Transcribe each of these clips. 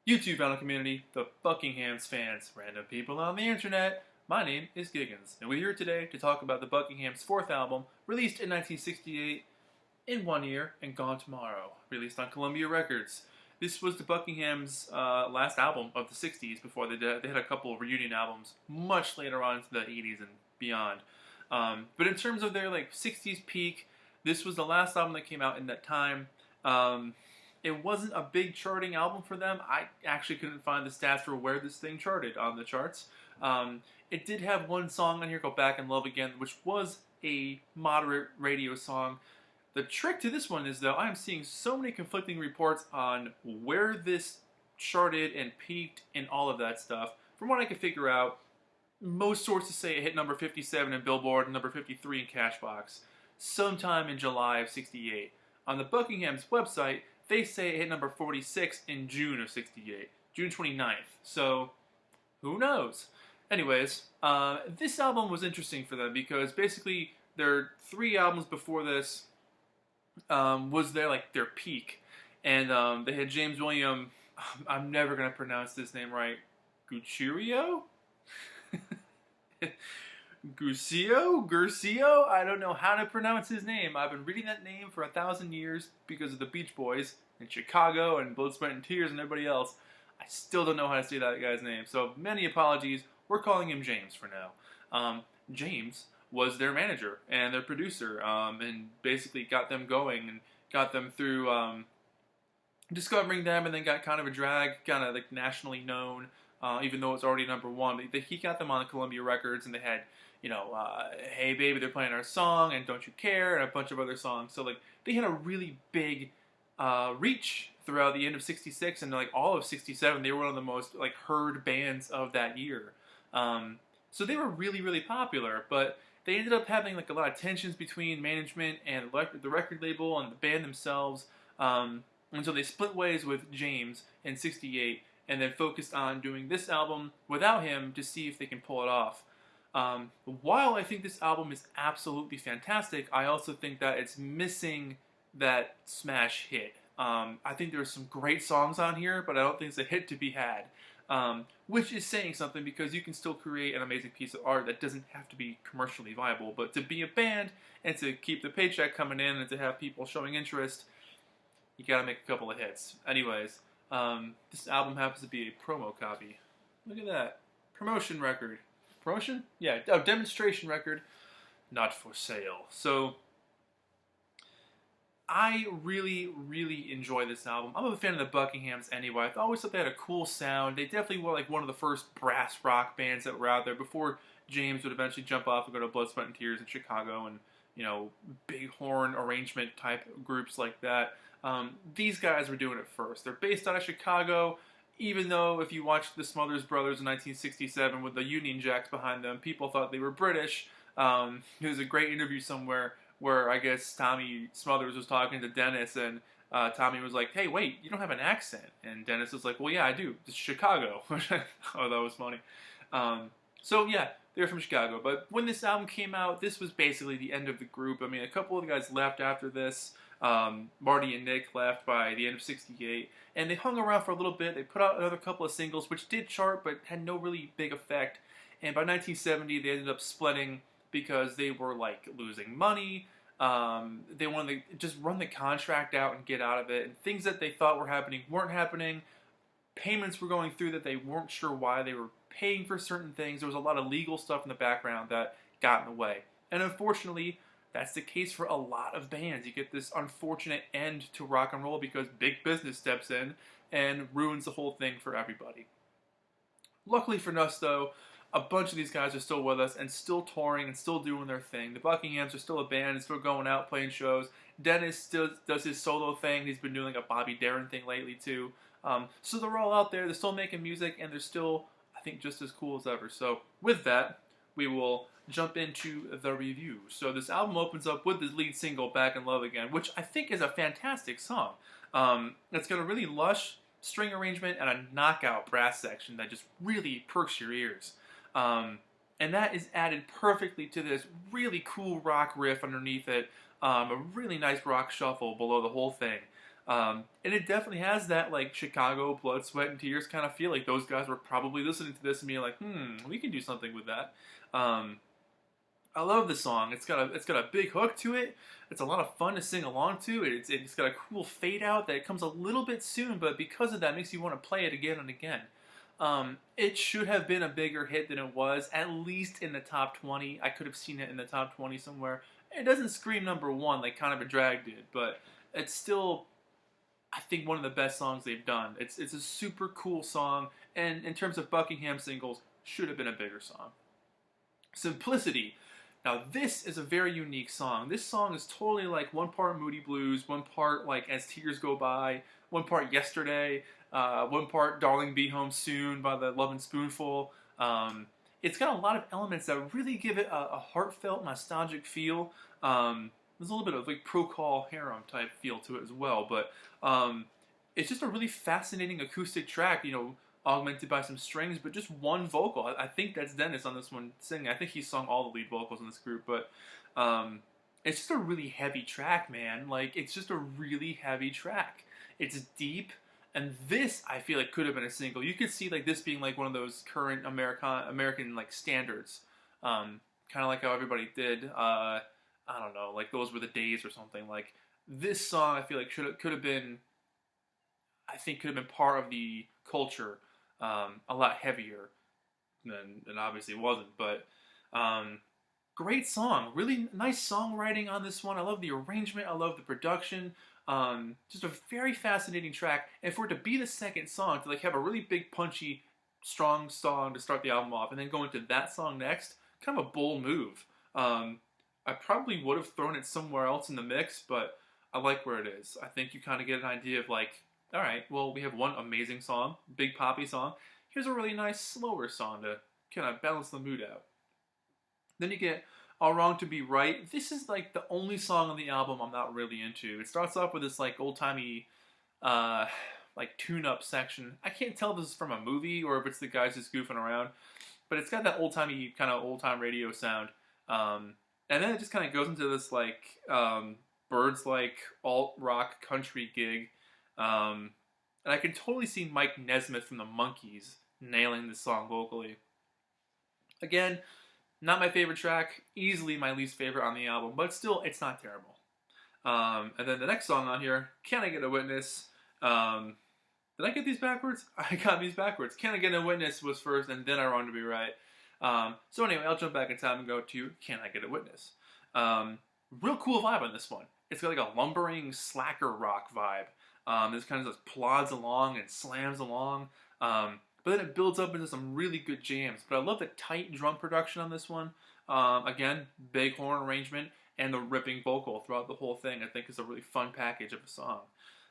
YouTube vinyl community, the Buckinghams fans, random people on the internet. My name is Giggens, and we're here today to talk about the Buckinghams' fourth album, released in 1968, In 1 Year and Gone Tomorrow, released on Columbia Records. This was the Buckinghams' last album of the 60s before they had a couple of reunion albums much later on into the 80s and beyond. But in terms of their 60s peak, this was the last album that came out in that time. It wasn't a big charting album for them. I actually couldn't find the stats for where this thing charted on the charts. It did have one song on here called Back in Love Again, which was a moderate radio song. The trick to this one is, though, I am seeing so many conflicting reports on where this charted and peaked and all of that stuff. From what I could figure out, most sources say it hit number 57 in Billboard and number 53 in Cashbox sometime in July of 68. On the Buckingham's website, they say it hit number 46 in June of 68, June 29th. So, who knows? Anyways, this album was interesting for them because basically their three albums before this was their peak. And they had James William, I'm never going to pronounce this name right, Guccio? Guccio? I don't know how to pronounce his name. I've been reading that name for 1,000 years because of the Beach Boys in Chicago and Blood, Sweat, and Tears and everybody else. I still don't know how to say that guy's name, so many apologies. We're calling him James for now. James was their manager and their producer, and basically got them going and got them through discovering them, and then got kind of a drag, kind of nationally known, even though it's already number one. He got them on Columbia Records, and they had, Hey Baby, They're Playing Our Song, and Don't You Care, and a bunch of other songs. So, they had a really big reach throughout the end of 66 and, all of 67. They were one of the most, heard bands of that year. So they were really, really popular, but they ended up having, a lot of tensions between management and the record label and the band themselves. And so they split ways with James in 68 and then focused on doing this album without him to see if they can pull it off. While I think this album is absolutely fantastic, I also think that it's missing that smash hit. I think there's some great songs on here, but I don't think it's a hit to be had. Which is saying something because you can still create an amazing piece of art that doesn't have to be commercially viable. But to be a band and to keep the paycheck coming in and to have people showing interest, you gotta make a couple of hits. Anyways, this album happens to be a promo copy. Look at that. Promotion record. Promotion? Yeah, demonstration record. Not for sale. So, I really, really enjoy this album. I'm a fan of the Buckinghams anyway. I always thought they had a cool sound. They definitely were one of the first brass rock bands that were out there before James would eventually jump off and go to Blood, Sweat, and Tears in Chicago and, big horn arrangement type groups like that. These guys were doing it first. They're based out of Chicago, even though if you watched the Smothers Brothers in 1967 with the Union Jacks behind them, people thought they were British. There's a great interview somewhere where I guess Tommy Smothers was talking to Dennis, and Tommy was like, hey, wait, you don't have an accent. And Dennis was like, well, yeah, I do. It's Chicago. Oh, that was funny. So, yeah, they're from Chicago. But when this album came out, this was basically the end of the group. I mean, a couple of the guys left after this. Marty and Nick left by the end of 68. And they hung around for a little bit. They put out another couple of singles, which did chart, but had no really big effect. And by 1970, they ended up splitting because they were, losing money. They wanted to just run the contract out and get out of it. And things that they thought were happening weren't happening. Payments were going through that they weren't sure why they were paying for certain things. There was a lot of legal stuff in the background that got in the way. And unfortunately, that's the case for a lot of bands. You get this unfortunate end to rock and roll because big business steps in and ruins the whole thing for everybody. Luckily for us, though, a bunch of these guys are still with us and still touring and still doing their thing. The Buckinghams are still a band and still going out playing shows. Dennis still does his solo thing. He's been doing a Bobby Darin thing lately too. So they're all out there. They're still making music and they're still, I think, just as cool as ever. So with that, we will jump into the review. So this album opens up with the lead single, Back in Love Again, which I think is a fantastic song. It's got a really lush string arrangement and a knockout brass section that just really perks your ears. And that is added perfectly to this really cool rock riff underneath it, a really nice rock shuffle below the whole thing. And it definitely has that like Chicago blood, sweat, and tears kind of feel. Like those guys were probably listening to this and being like, we can do something with that. Um, I love the song. It's got a big hook to it. It's a lot of fun to sing along to. It's got a cool fade out that comes a little bit soon, but because of that, makes you want to play it again and again. It should have been a bigger hit than it was, at least in the top 20. I could have seen it in the top 20 somewhere. It doesn't scream number one like Kind of a Drag did, but it's still, I think, one of the best songs they've done. It's a super cool song, and in terms of Buckingham singles, should have been a bigger song. Simplicity. Now this is a very unique song. This song is totally like one part Moody Blues, one part like As Tears Go By, one part Yesterday, one part Darling Be Home Soon by the Lovin' Spoonful. It's got a lot of elements that really give it a heartfelt, nostalgic feel. There's a little bit of like Procol Harum type feel to it as well, but it's just a really fascinating acoustic track, augmented by some strings, but just one vocal. I think that's Dennis on this one singing. I think he sung all the lead vocals in this group, but it's just a really heavy track, man. Like, it's just a really heavy track. It's deep, and this, I feel like, could have been a single. You could see like this being like one of those current American like standards, kind of like how everybody did. I don't know, like Those Were the Days or something. Like, this song, I feel like could have been, I think, could have been part of the culture. A lot heavier than obviously it wasn't, but great song. Really nice songwriting on this one. I love the arrangement. I love the production. Just a very fascinating track. And for it to be the second song, to like have a really big, punchy, strong song to start the album off, and then go into that song next, kind of a bold move. I probably would have thrown it somewhere else in the mix, but I like where it is. I think you kind of get an idea of like, all right, well, we have one amazing song, big poppy song. Here's a really nice, slower song to kind of balance the mood out. Then you get All Wrong to Be Right. This is like the only song on the album I'm not really into. It starts off with this like old-timey, like tune-up section. I can't tell if this is from a movie or if it's the guys just goofing around, but it's got that old-timey, kind of old-time radio sound. And then it just kind of goes into this like Birds-like alt-rock country gig. And I can totally see Mike Nesmith from the Monkees nailing this song vocally. Again, not my favorite track, easily my least favorite on the album, but still, it's not terrible. And then the next song on here, Can I Get a Witness? Did I get these backwards? I got these backwards. Can I Get a Witness was first, and then I Wrong to Be Right. So anyway, I'll jump back in time and go to Can I Get a Witness? Real cool vibe on this one. It's got like a lumbering slacker rock vibe. This kind of just plods along and slams along. But then it builds up into some really good jams. But I love the tight drum production on this one. Again, big horn arrangement and the ripping vocal throughout the whole thing. I think is a really fun package of a song.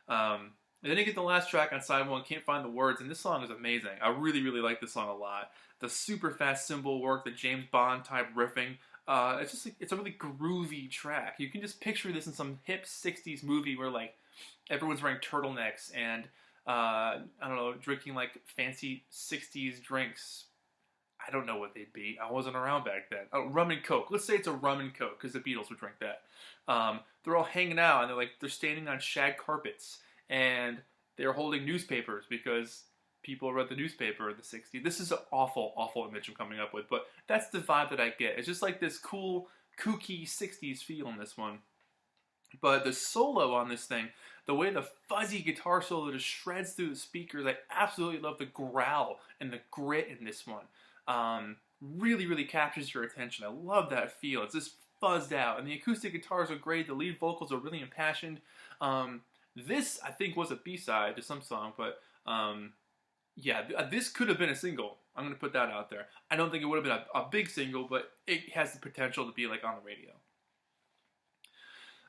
And then you get the last track on side one, Can't Find the Words, and this song is amazing. I really, really like this song a lot. The super fast cymbal work, the James Bond type riffing. It's a really groovy track. You can just picture this in some hip 60s movie where like everyone's wearing turtlenecks and I don't know, drinking like fancy 60s drinks. I don't know what they'd be. I wasn't around back then. Oh, rum and coke. Let's say it's a rum and coke because the Beatles would drink that. They're all hanging out and they're standing on shag carpets and they're holding newspapers because people read the newspaper in the 60s. This is an awful, awful image I'm coming up with, but that's the vibe that I get. It's just like this cool, kooky 60s feel in this one. But the solo on this thing, the way the fuzzy guitar solo just shreds through the speakers, I absolutely love the growl and the grit in this one. Really, really captures your attention. I love that feel. It's just fuzzed out. And the acoustic guitars are great. The lead vocals are really impassioned. This, I think, was a B-side to some song, but yeah, this could have been a single. I'm going to put that out there. I don't think it would have been a big single, but it has the potential to be like on the radio.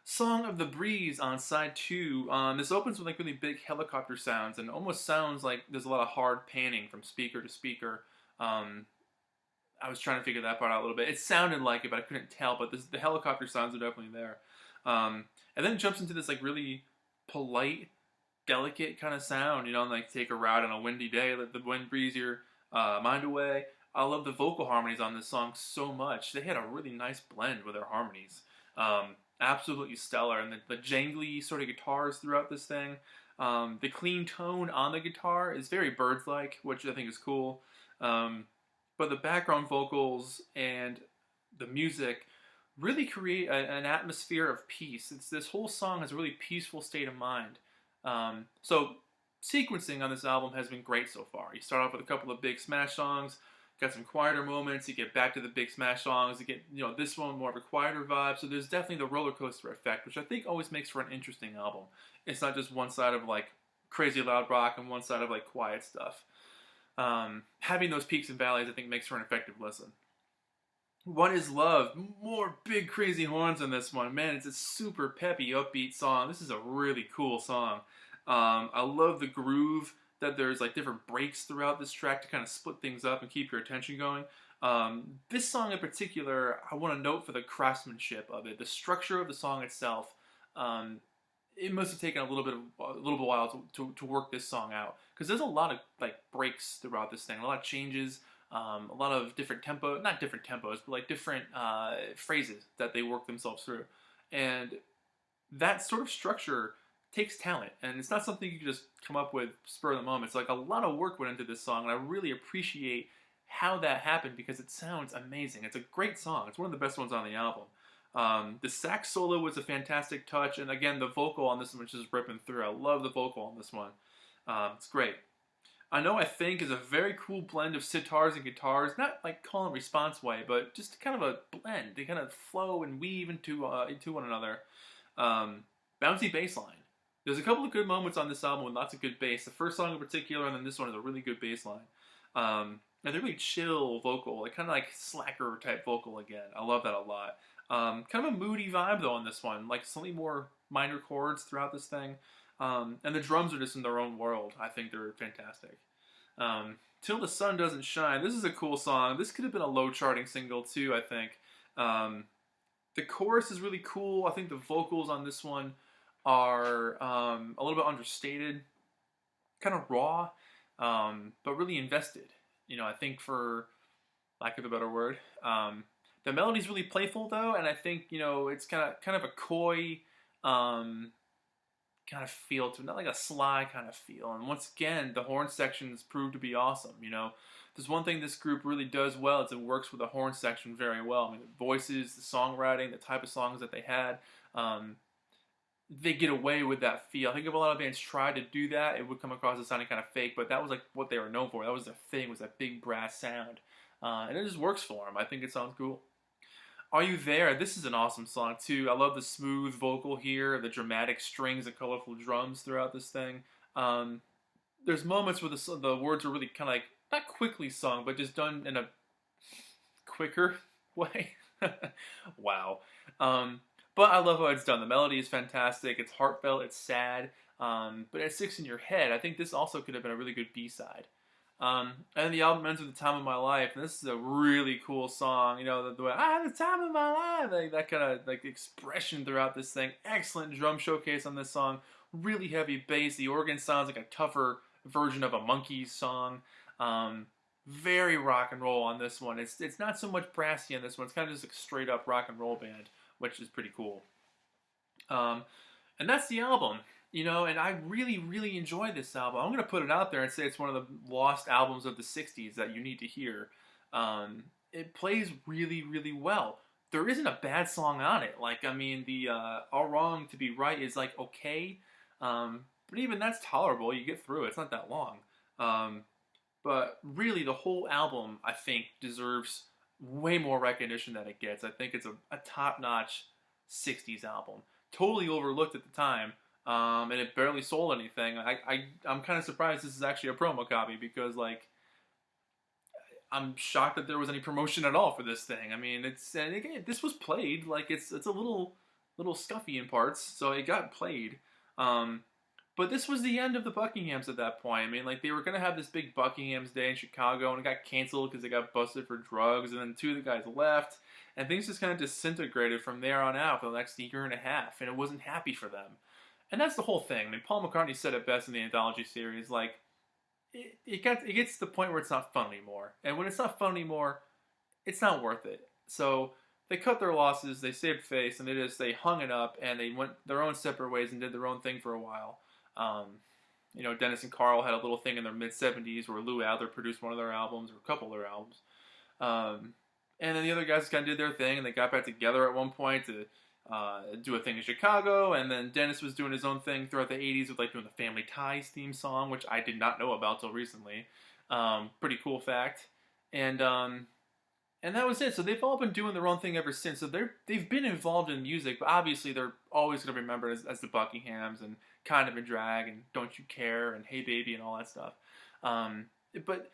Song of the Breeze on side 2. This opens with like really big helicopter sounds and almost sounds like there's a lot of hard panning from speaker to speaker. I was trying to figure that part out a little bit. It sounded like it, but I couldn't tell. But the helicopter sounds are definitely there. And then it jumps into this like really polite, delicate kind of sound. Like take a ride on a windy day, let the wind breeze your mind away. I love the vocal harmonies on this song so much. They had a really nice blend with their harmonies. absolutely stellar. And the jangly sort of guitars throughout this thing. The clean tone on the guitar is very Birds-like, which I think is cool. Um, but the background vocals and the music really create an atmosphere of peace. This whole song has a really peaceful state of mind. So sequencing on this album has been great so far. You start off with a couple of big smash songs, got some quieter moments, you get back to the big smash songs, you get this one more of a quieter vibe. So there's definitely the roller coaster effect, which I think always makes for an interesting album. It's not just one side of like crazy loud rock and one side of like quiet stuff. Having those peaks and valleys, I think, makes for an effective listen. What is Love? More big crazy horns on this one. Man, it's a super peppy, upbeat song. This is a really cool song. I love the groove that there's like different breaks throughout this track to kind of split things up and keep your attention going. This song in particular, I want to note for the craftsmanship of it, the structure of the song itself. It must have taken a little bit while to work this song out, because there's a lot of like breaks throughout this thing, a lot of changes. A lot of different not different tempos, but like different phrases that they work themselves through. And that sort of structure takes talent, and it's not something you can just come up with spur of the moment. It's like a lot of work went into this song, and I really appreciate how that happened because it sounds amazing. It's a great song. It's one of the best ones on the album. The sax solo was a fantastic touch, and again, the vocal on this one is just ripping through. I love the vocal on this one. It's great. I Know I Think is a very cool blend of sitars and guitars, not like call and response way, but just kind of a blend. They kind of flow and weave into one another. Bouncy bass line. There's a couple of good moments on this album with lots of good bass. The first song in particular, and then this one is a really good bass line. And they're really chill vocal, like kind of like slacker type vocal again. I love that a lot. Kind of a moody vibe though on this one, like slightly more minor chords throughout this thing. And the drums are just in their own world. I think they're fantastic. Till the Sun Doesn't Shine. This is a cool song. This could have been a low charting single too, I think. The chorus is really cool. I think the vocals on this one are a little bit understated, kind of raw, but really invested. I think, for lack of a better word. The melody's really playful though, and I think it's kind of a coy kind of feel to it, not like a sly kind of feel. And once again, the horn sections proved to be awesome. There's one thing this group really does well, is it works with the horn section very well. I mean, the voices, the songwriting, the type of songs that they had, they get away with that feel. I think if a lot of bands tried to do that, it would come across as sounding kind of fake, but that was like what they were known for. That was the thing, was that big brass sound. And it just works for them. I think it sounds cool. Are You There? This is an awesome song too. I love the smooth vocal here, the dramatic strings and colorful drums throughout this thing. There's moments where the words are really kind of like, not quickly sung, but just done in a quicker way. Wow. But I love how it's done. The melody is fantastic. It's heartfelt. It's sad. But it sticks in your head. I think this also could have been a really good B-side. And the album ends with The Time of My Life, and this is a really cool song. The way, the time of my life, like that kind of like expression throughout this thing. Excellent drum showcase on this song. Really heavy bass. The organ sounds like a tougher version of a Monkees song. Very rock and roll on this one. It's not so much brassy on this one. It's kind of just a straight up rock and roll band, which is pretty cool. And that's the album. And I really, really enjoy this album. I'm going to put it out there and say it's one of the lost albums of the 60s that you need to hear. It plays really, really well. There isn't a bad song on it. The All Wrong to Be Right is like okay. But even that's tolerable. You get through it. It's not that long. But really, the whole album, I think, deserves way more recognition than it gets. I think it's a top-notch 60s album. Totally overlooked at the time. And it barely sold anything. I'm kind of surprised this is actually a promo copy, because I'm shocked that there was any promotion at all for this thing. I mean, and again, this was played. It's a little scuffy in parts, so it got played. But this was the end of the Buckinghams at that point. I mean, they were gonna have this big Buckinghams Day in Chicago, and it got canceled because they got busted for drugs, and then two of the guys left, and things just kind of disintegrated from there on out for the next year and a half, and it wasn't happy for them. And that's the whole thing. I mean, Paul McCartney said it best in the anthology series. It gets to the point where it's not fun anymore. And when it's not fun anymore, it's not worth it. So they cut their losses, they saved face, and they hung it up, and they went their own separate ways and did their own thing for a while. Dennis and Carl had a little thing in their mid-70s where Lou Adler produced one of their albums, or a couple of their albums. And then the other guys kind of did their thing, and they got back together at one point to do a thing in Chicago, and then Dennis was doing his own thing throughout the 80s with like doing the Family Ties theme song, which I did not know about till recently. Pretty cool fact. And that was it. So they've all been doing their own thing ever since. So they've been involved in music, but obviously they're always going to be remembered as the Buckinghams and Kind of a Drag and Don't You Care and Hey Baby and all that stuff. But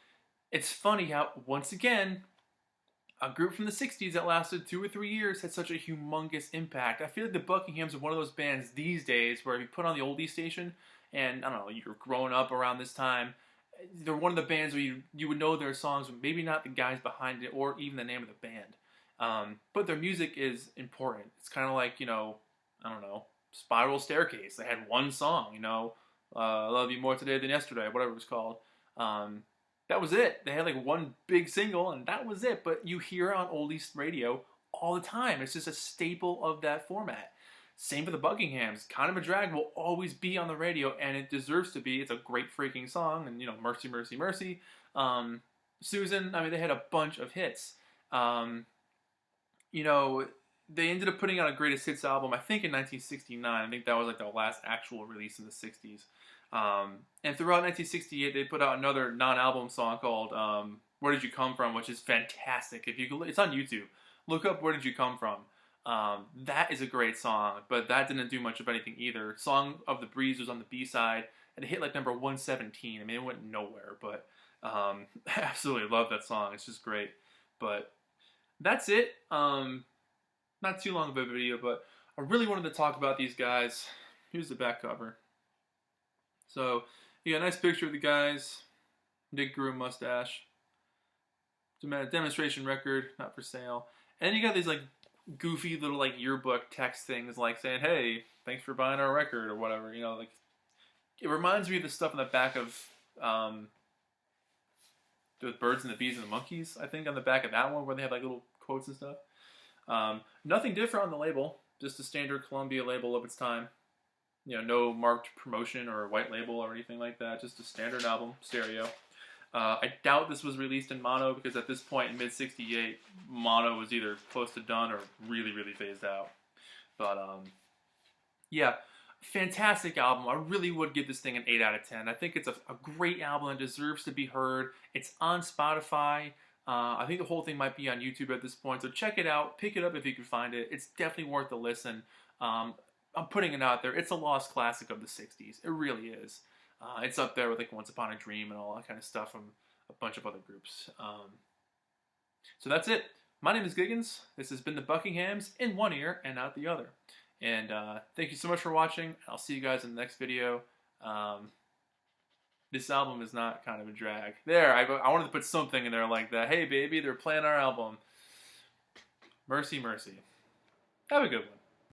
it's funny how, once again, a group from the 60s that lasted 2 or 3 years had such a humongous impact. I feel like the Buckinghams are one of those bands these days where if you put on the oldie station and, I don't know, you're growing up around this time, they're one of the bands where you would know their songs, but maybe not the guys behind it or even the name of the band. But their music is important. It's kind of like, I don't know, Spiral Staircase. They had one song, I Love You More Today Than Yesterday, whatever it was called. That was it. They had like one big single, and that was it. But you hear it on oldies radio all the time. It's just a staple of that format. Same for the Buckinghams. Kind of a Drag will always be on the radio, and it deserves to be. It's a great freaking song, and Mercy, Mercy, Mercy. Susan, I mean, they had a bunch of hits. They ended up putting out a greatest hits album, I think in 1969. I think that was like their last actual release in the 60s. And throughout 1968, they put out another non-album song called Where Did You Come From, which is fantastic. It's on YouTube. Look up Where Did You Come From. That is a great song, but that didn't do much of anything either. Song of the Breeze was on the B-side, and it hit like number 117. I mean, it went nowhere, but I absolutely love that song. It's just great. But that's it. Not too long of a video, but I really wanted to talk about these guys. Here's the back cover. So, you got a nice picture of the guys. Dick grew a mustache. Demonstration record, not for sale. And then you got these like goofy little like yearbook text things like saying, hey, thanks for buying our record or whatever. Like it reminds me of the stuff in the back of the Birds and the Bees and the Monkeys, I think, on the back of that one where they have like little quotes and stuff. Nothing different on the label, just a standard Columbia label of its time. No marked promotion or white label or anything like that, just a standard album, stereo. I doubt this was released in mono because at this point in mid-68, mono was either close to done or really, really phased out. But, yeah, fantastic album. I really would give this thing an 8 out of 10. I think it's a great album and deserves to be heard. It's on Spotify. I think the whole thing might be on YouTube at this point, so check it out. Pick it up if you can find it. It's definitely worth a listen. I'm putting it out there. It's a lost classic of the 60s. It really is. It's up there with like Once Upon a Dream and all that kind of stuff from a bunch of other groups. So that's it. My name is Giggens. This has been the Buckinghams in one ear and out the other. And thank you so much for watching. I'll see you guys in the next video. This album is not Kind of a Drag. There, I wanted to put something in there like that. Hey, baby, they're playing our album. Mercy, Mercy. Have a good one.